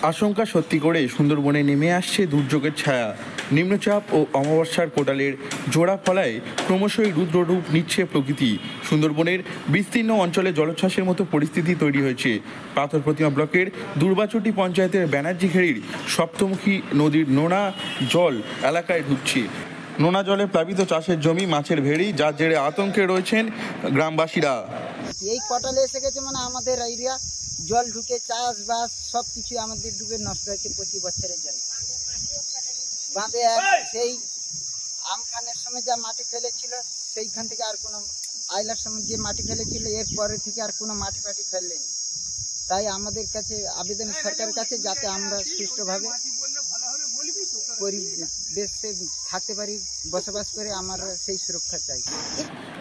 আশঙ্কা সত্যি করে সুন্দরবনে নেমে আসছে দুর্যোগের ছায়া। নিম্নচাপ ও অমাবস্যার কোটালের জোড়া ফলায় ক্রমশই রুদ্ররূপ নিচ্ছে প্রকৃতি। সুন্দরবনের বিস্তীর্ণ অঞ্চলে জলোচ্ছ্বাসের মতো পরিস্থিতি তৈরি হয়েছে। পাথর প্রতিমা ব্লকের দুর্বাচটি পঞ্চায়েতের ব্যানার্জি ঘেরির সপ্তমুখী নদীর নোনা জল এলাকায় ঢুকছে। নোনা জলে প্লাবিত চাষের জমি, মাছের ভেড়ি, যার জেরে আতঙ্কে রয়েছেন গ্রামবাসীরা। এই কটালে এসে গেছে মানে আমাদের এরিয়া জল ঢুকে চাষবাস সব কিছু আমাদের ডুবে নষ্ট হয়েছে প্রতি বছরের জন্য। বাঁধে সেই আমফানের সময় যা মাটি ফেলেছিল সেইখান থেকে আর কোনো আইলার সময় যে মাটি ফেলেছিল এর পরে থেকে আর কোনো মাটি ফাটি ফেললেনি। তাই আমাদের কাছে আবেদন সরকারের কাছে যাতে আমরা সুষ্ঠুভাবে পরিবেশে থাকতে পারি, বসবাস করে আমরা সেই সুরক্ষা চাই।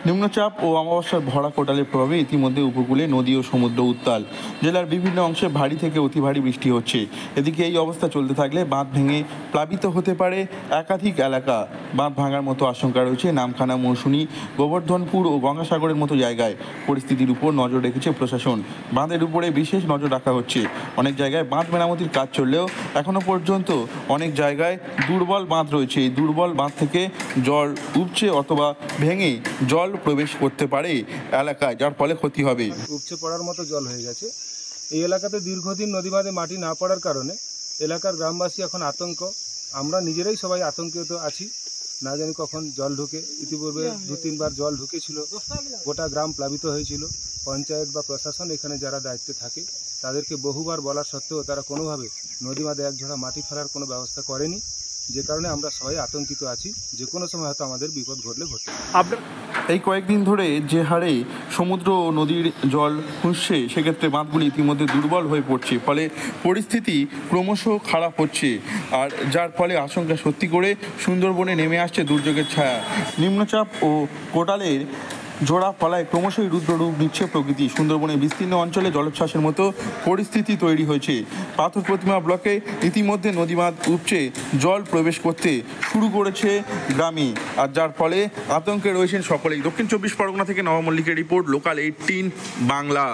নিম্নচাপ ও অমাবস্যার ভরা কোটালের প্রভাবে ইতিমধ্যে উপকূলে নদী ও সমুদ্র উত্তাল। জেলার বিভিন্ন অংশে ভারী থেকে অতি ভারী বৃষ্টি হচ্ছে। এদিকে এই অবস্থা চলতে থাকলে বাঁধ ভেঙে প্লাবিত হতে পারে একাধিক এলাকা। বাঁধ ভাঙার মতো আশঙ্কা রয়েছে নামখানা, মৌসুনী, গোবর্ধনপুর ও গঙ্গাসাগরের মতো জায়গায়। পরিস্থিতির উপর নজর রেখেছে প্রশাসন। বাঁধের উপরে বিশেষ নজর রাখা হচ্ছে। অনেক জায়গায় বাঁধ মেরামতির কাজ চললেও এখনো পর্যন্ত অনেক জায়গায় দুর্বল বাঁধ রয়েছে। এই দুর্বল বাঁধ থেকে জল উপচে অথবা ভেঙে জল প্রবেশ করতে পারে এলাকায়, যার ফলে ক্ষতি হবে। উপচে পড়ার মতো জল হয়ে গেছে। এই এলাকাতে দীর্ঘদিন নদী বাঁধে মাটি না পড়ার কারণে এলাকার গ্রামবাসী এখন আতঙ্ক। আমরা নিজেরাই সবাই আতঙ্কিত আছি, না জানি কখন জল ঢুকে। ইতিপূর্বে 2-3 বার জল ঢুকেছিল, গোটা গ্রাম প্লাবিত হয়েছিল। পঞ্চায়েত বা প্রশাসন এখানে যারা দায়িত্বে থাকে তাদেরকে বহুবার বলা সত্ত্বেও তারা কোনোভাবে নদী বাঁধে এক ঝোড়া মাটি ফেলার কোনো ব্যবস্থা করেনি, যে কারণে আমরা সবাই আতঙ্কিত আছি। যে কোনো সময় হয়তো আমাদের বিপদ ঘটলে ঘটে। এই কয়েকদিন ধরে যে হারে সমুদ্র ও নদীর জল খুঁজছে, সেক্ষেত্রে বাঁধগুলি ইতিমধ্যে দুর্বল হয়ে পড়ছে, ফলে পরিস্থিতি ক্রমশ খারাপ হচ্ছে। আর যার ফলে আশঙ্কা সত্যি করে সুন্দরবনে নেমে আসছে দুর্যোগের ছায়া। নিম্নচাপ ও কোটালের জোড়া ফলায় ক্রমশই রুদ্ররূপ নিচ্ছে প্রকৃতি। সুন্দরবনের বিস্তীর্ণ অঞ্চলে জলোচ্ছ্বাসের মতো পরিস্থিতি তৈরি হয়েছে। পাথর প্রতিমা ব্লকে ইতিমধ্যে নদীবাঁধ উপচে জল প্রবেশ করতে শুরু করেছে গ্রামে, আর যার ফলে আতঙ্কে রয়েছেন সকলেই। দক্ষিণ 24 পরগনা থেকে নব মল্লিকের রিপোর্ট, লোকাল 18 বাংলা।